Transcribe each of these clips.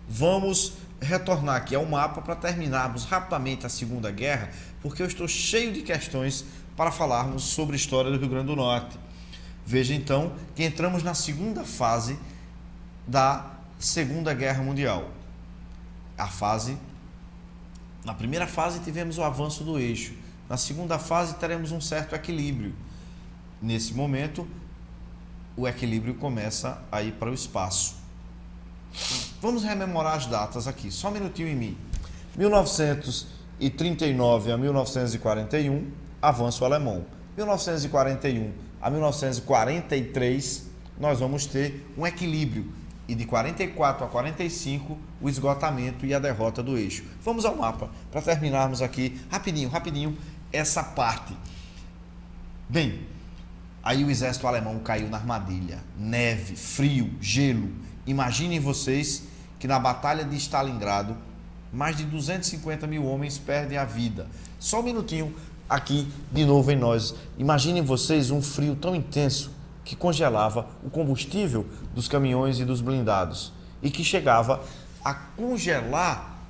vamos retornar aqui ao mapa para terminarmos rapidamente a Segunda Guerra, porque eu estou cheio de questões para falarmos sobre a história do Rio Grande do Norte. Veja então que entramos na segunda fase da Segunda Guerra Mundial. Na primeira fase tivemos o avanço do eixo, na segunda fase teremos um certo equilíbrio. Nesse momento, o equilíbrio começa a ir para o espaço. Vamos rememorar as datas aqui, só um minutinho em mim. 1939 a 1941, avanço alemão. 1941 a 1943, nós vamos ter um equilíbrio. E de 44 a 45, o esgotamento e a derrota do eixo. Vamos ao mapa, para terminarmos aqui, rapidinho, essa parte. Bem, aí o exército alemão caiu na armadilha. Neve, frio, gelo. Imaginem vocês que na Batalha de Stalingrado, mais de 250 mil homens perdem a vida. Só um minutinho aqui, de novo em nós. Imaginem vocês um frio tão intenso que congelava o combustível dos caminhões e dos blindados e que chegava a congelar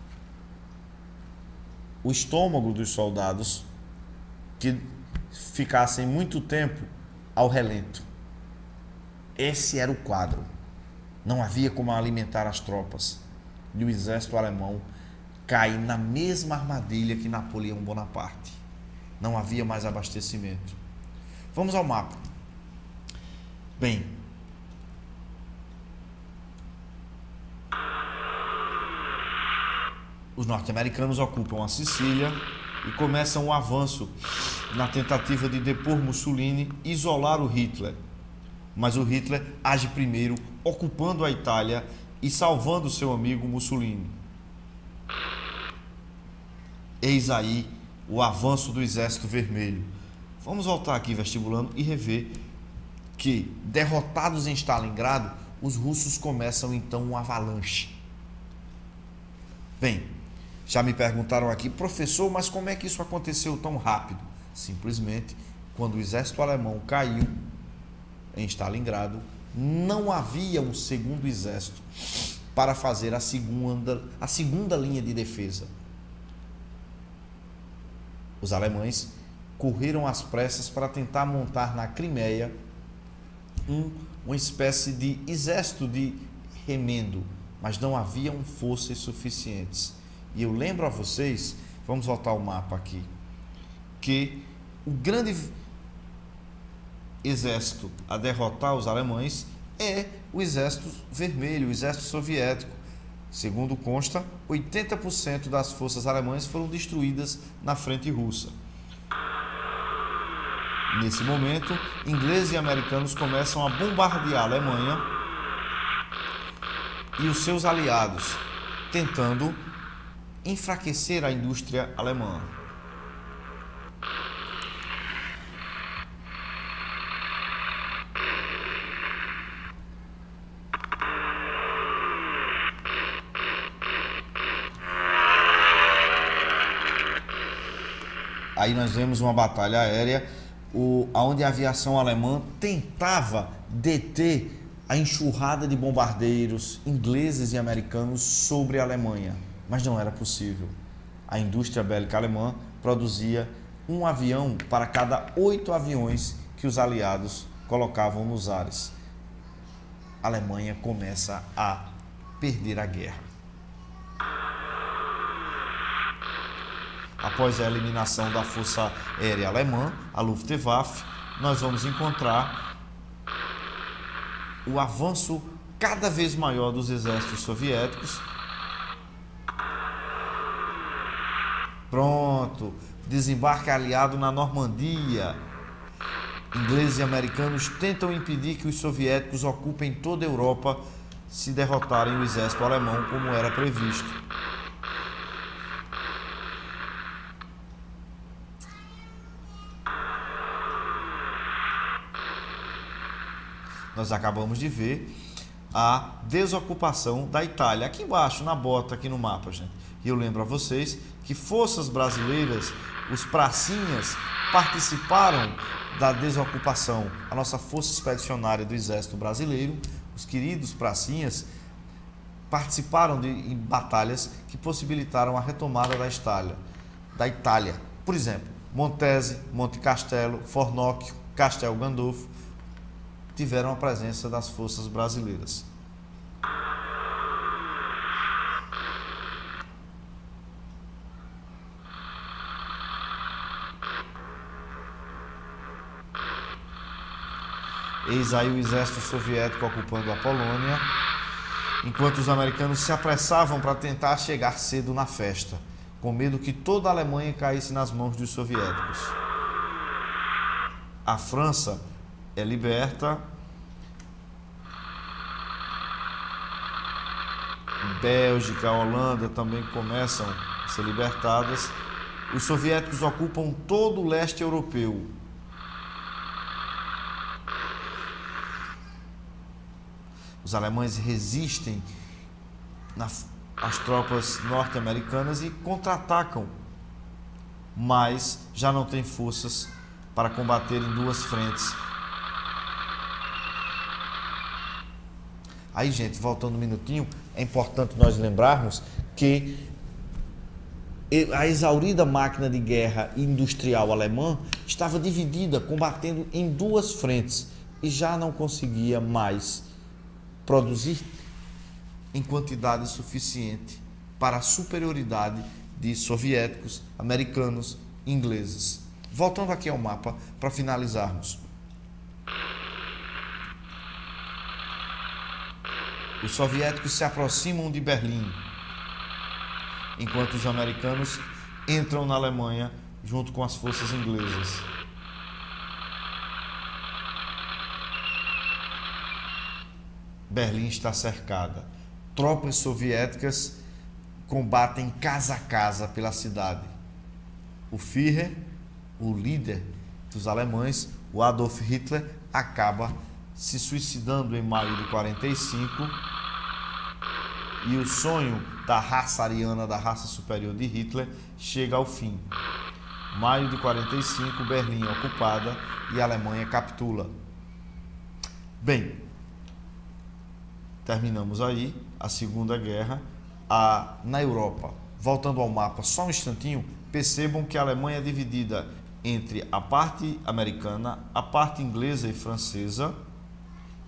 o estômago dos soldados que ficassem muito tempo ao relento. Esse era o quadro. Não havia como alimentar as tropas. E o exército alemão cai na mesma armadilha que Napoleão Bonaparte. Não havia mais abastecimento. Vamos ao mapa. Bem, os norte-americanos ocupam a Sicília e começam o avanço na tentativa de depor Mussolini e isolar o Hitler. Mas o Hitler age primeiro, ocupando a Itália e salvando seu amigo Mussolini. Eis aí o avanço do Exército Vermelho. Vamos voltar aqui, vestibulando, e rever que, derrotados em Stalingrado, os russos começam então um avalanche. Bem, já me perguntaram aqui, professor, mas como é que isso aconteceu tão rápido? Simplesmente, quando o exército alemão caiu em Stalingrado, não havia um segundo exército para fazer a segunda linha de defesa. Os alemães correram às pressas para tentar montar na Crimeia uma espécie de exército de remendo, mas não haviam forças suficientes. E eu lembro a vocês, vamos voltar ao mapa aqui, que o grande exército a derrotar os alemães é o Exército Vermelho, o Exército Soviético. Segundo consta, 80% das forças alemãs foram destruídas na frente russa. Nesse momento, ingleses e americanos começam a bombardear a Alemanha e os seus aliados, tentando enfraquecer a indústria alemã. Aí nós vemos uma batalha aérea onde a aviação alemã tentava deter a enxurrada de bombardeiros ingleses e americanos sobre a Alemanha, mas não era possível. A indústria bélica alemã produzia um avião para cada 8 aviões que os aliados colocavam nos ares. A Alemanha começa a perder a guerra. Após a eliminação da Força Aérea Alemã, a Luftwaffe, nós vamos encontrar o avanço cada vez maior dos exércitos soviéticos. Pronto, desembarque aliado na Normandia. Ingleses e americanos tentam impedir que os soviéticos ocupem toda a Europa se derrotarem o exército alemão, como era previsto. Nós acabamos de ver a desocupação da Itália. Aqui embaixo, na bota, aqui no mapa, gente. E eu lembro a vocês que forças brasileiras, os pracinhas, participaram da desocupação. A nossa Força Expedicionária do Exército Brasileiro, os queridos pracinhas, participaram em batalhas que possibilitaram a retomada da Itália. Por exemplo, Montese, Monte Castelo, Fornocchio, Castel Gandolfo tiveram a presença das forças brasileiras. Eis aí o exército soviético ocupando a Polônia, enquanto os americanos se apressavam para tentar chegar cedo na festa, com medo que toda a Alemanha caísse nas mãos dos soviéticos. A França é liberta, Bélgica, Holanda também começam a ser libertadas. Os soviéticos ocupam todo o leste europeu. Os alemães resistem às tropas norte-americanas e contra-atacam, mas já não têm forças para combater em duas frentes. Aí, gente, voltando um minutinho, é importante nós lembrarmos que a exaurida máquina de guerra industrial alemã estava dividida, combatendo em duas frentes e já não conseguia mais produzir em quantidade suficiente para a superioridade de soviéticos, americanos, ingleses. Voltando aqui ao mapa para finalizarmos. Os soviéticos se aproximam de Berlim, enquanto os americanos entram na Alemanha junto com as forças inglesas. Berlim está cercada. Tropas soviéticas combatem casa a casa pela cidade. O Führer, o líder dos alemães, o Adolf Hitler, acaba se suicidando em maio de 45 e o sonho da raça ariana, da raça superior de Hitler, chega ao fim. Maio de 45, Berlim é ocupada e a Alemanha capitula. Bem, terminamos aí a Segunda Guerra na Europa. Voltando ao mapa, só um instantinho, percebam que a Alemanha é dividida entre a parte americana, a parte inglesa e francesa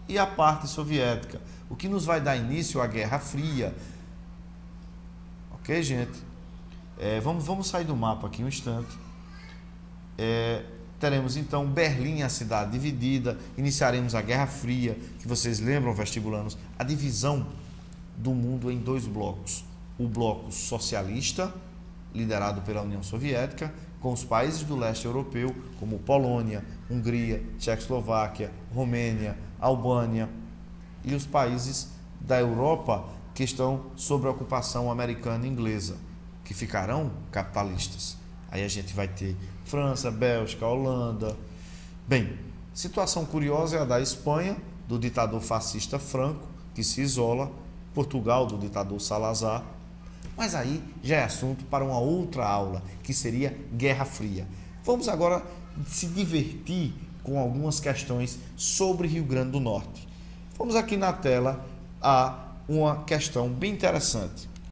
e a parte soviética, o que nos vai dar início à Guerra Fria. Ok, gente? Vamos sair do mapa aqui um instante. Teremos então Berlim, a cidade dividida, iniciaremos a Guerra Fria, que vocês lembram, vestibulandos, a divisão do mundo em dois blocos. O bloco socialista, liderado pela União Soviética, com os países do leste europeu, como Polônia, Hungria, Tchecoslováquia, Romênia, Albânia, e os países da Europa que estão sob a ocupação americana e inglesa, que ficarão capitalistas. Aí a gente vai ter França, Bélgica, Holanda. Bem, situação curiosa é a da Espanha, do ditador fascista Franco, que se isola, Portugal, do ditador Salazar. Mas aí já é assunto para uma outra aula, que seria Guerra Fria. Vamos agora se divertir com algumas questões sobre Rio Grande do Norte. Vamos aqui na tela a uma questão bem interessante.